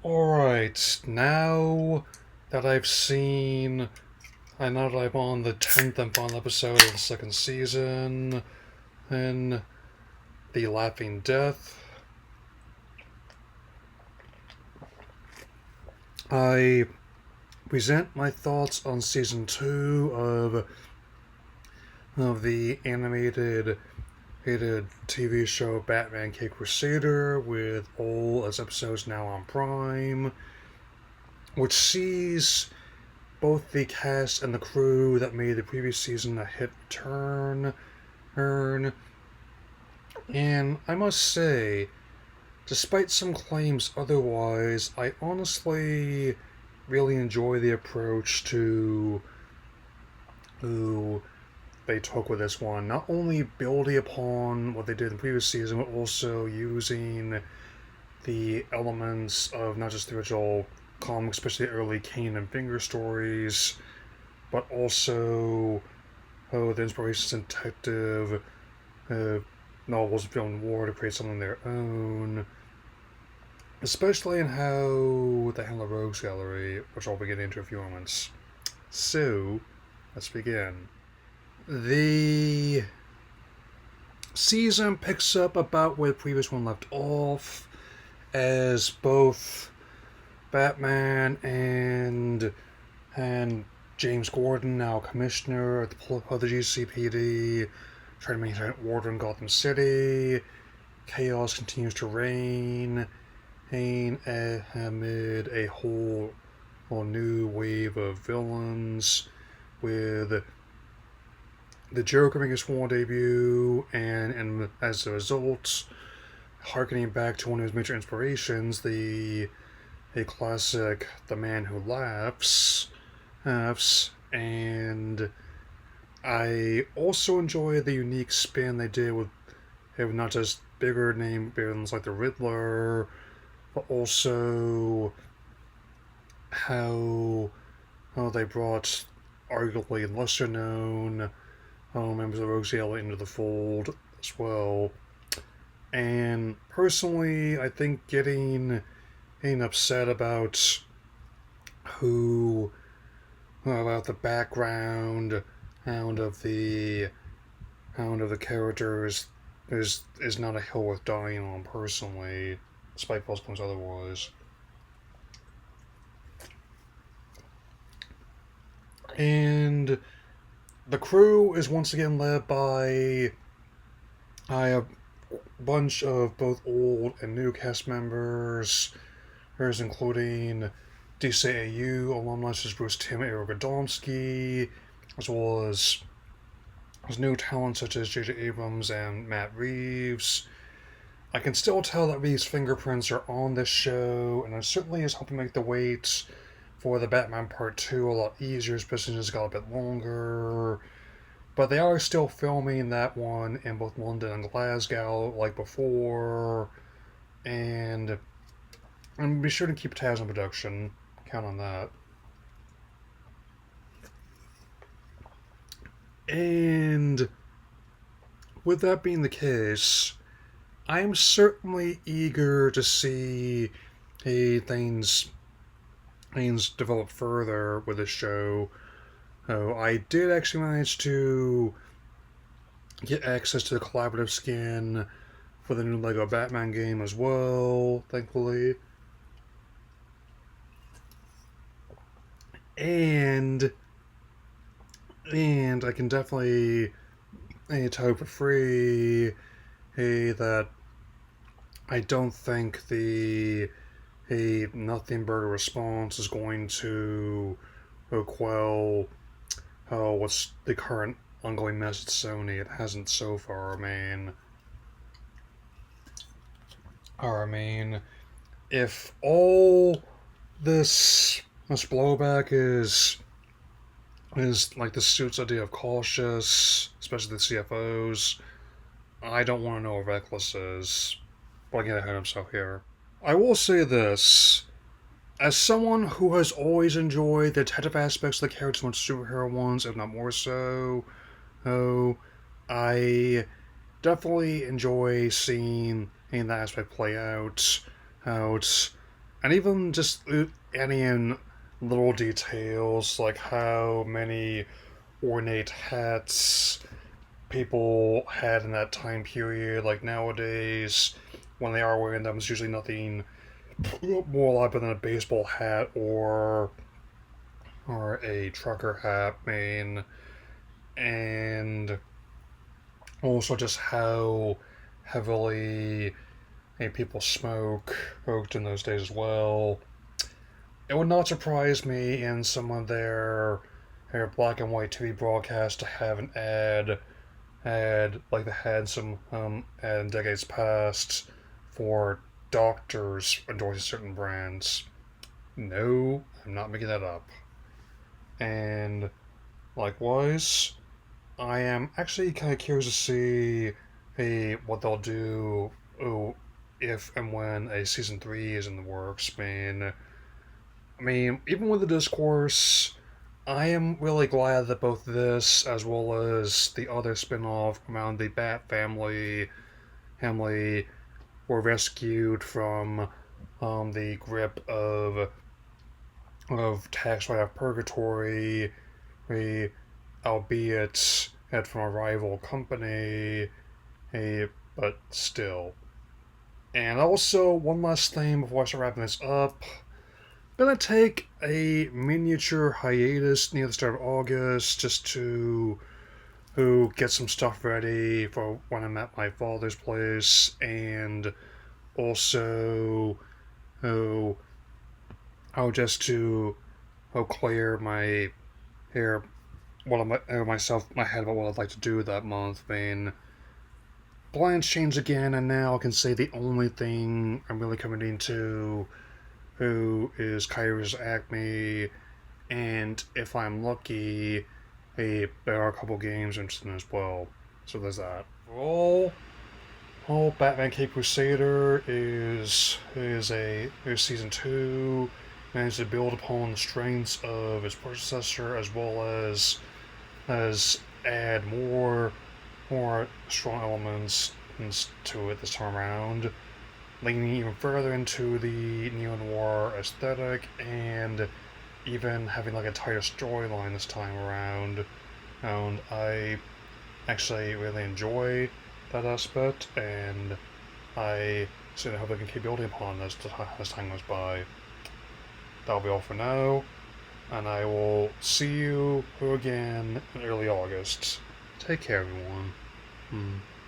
Alright, now that I've seen, I know that I'm on the 10th and final episode of the second season, in The Laughing Death, I present my thoughts on season 2 of the animated TV show Batman Caped Crusader, with all its episodes now on Prime, which sees both the cast and the crew that made the previous season a hit turn. And I must say, despite some claims otherwise, I honestly really enjoy the approach to who they took with this one. Not only building upon what they did in the previous season, but also using the elements of not just the original comics, especially the early Kane and Finger stories, but also the inspirations in detective novels of film and war to create something of their own. Especially in how they handle the Rogues Gallery, which I'll be getting into in a few moments. So, let's begin. The season picks up about where the previous one left off, as both Batman and James Gordon, now commissioner of the GCPD, trying to maintain order in Gotham City. Chaos continues to reign amid a whole new wave of villains, with the Joker making his formal debut, and as a result, harkening back to one of his major inspirations, a classic The Man Who Laughs, and I also enjoy the unique spin they did with not just bigger name villains like the Riddler, but also how they brought arguably lesser known members of the Rogues Gallery into the fold as well. And personally, I think getting upset about about the background of the characters is not a hill worth dying on personally, despite most claims otherwise. And the crew is once again led by a bunch of both old and new cast members, including DCAU alumni such as Bruce Timm and Eric Radomski, as well as new talent such as J.J. Abrams and Matt Reeves. I can still tell that Reeves' fingerprints are on this show, and it certainly is helping make the wait for the Batman Part 2 a lot easier, especially since it's got a bit longer. But they are still filming that one in both London and Glasgow like before, and be sure to keep tabs on production. Count on that. And with that being the case, I'm certainly eager to see things develop further with this show. I did actually manage to get access to the collaborative skin for the new Lego Batman game as well, thankfully. And I can definitely tell for free that I don't think the Nothing Burger response is going to quell what's the current ongoing mess at Sony. It hasn't so far. I mean, if all this blowback is like the suit's idea of cautious, especially the CFOs, I don't want to know what Reckless is. But I get ahead of himself here. I will say this. As someone who has always enjoyed the detective aspects of the characters much superhero ones, if not more so, I definitely enjoy seeing that aspect play out, and even just adding little details like how many ornate hats people had in that time period. Like nowadays, when they are wearing them, it's usually nothing more elaborate than a baseball hat or a trucker hat. I mean, and also just how heavily people smoked in those days as well. It would not surprise me in some of their black and white TV broadcasts to have an ad like they had some ad in decades past for doctors endorsing certain brands. No, I'm not making that up. And likewise, I am actually kind of curious to see what they'll do if and when a season 3 is in the works. I mean, even with the discourse, I am really glad that both this as well as the other spin-off around the Bat family were rescued from the grip of tax write-off purgatory, albeit from a rival company, but still. And also, one last thing before I start wrapping this up. I'm gonna take a miniature hiatus near the start of August just to get some stuff ready for when I'm at my father's place, and also oh, how just to clear my hair, what myself my head about what I'd like to do that month. I mean, plans changed again, and now I can say the only thing I'm really committing to who is Kairos Acme, and if I'm lucky, there are a couple games interested in as well. So there's that. All Batman Caped Crusader is season 2, managed to build upon the strengths of its predecessor as well as add more strong elements to it this time around, leaning even further into the neo-noir aesthetic and even having like a tighter storyline this time around. And I actually really enjoy that aspect, and I certainly hope I can keep building upon this as time goes by. That'll be all for now, and I will see you again in early August. Take care, everyone.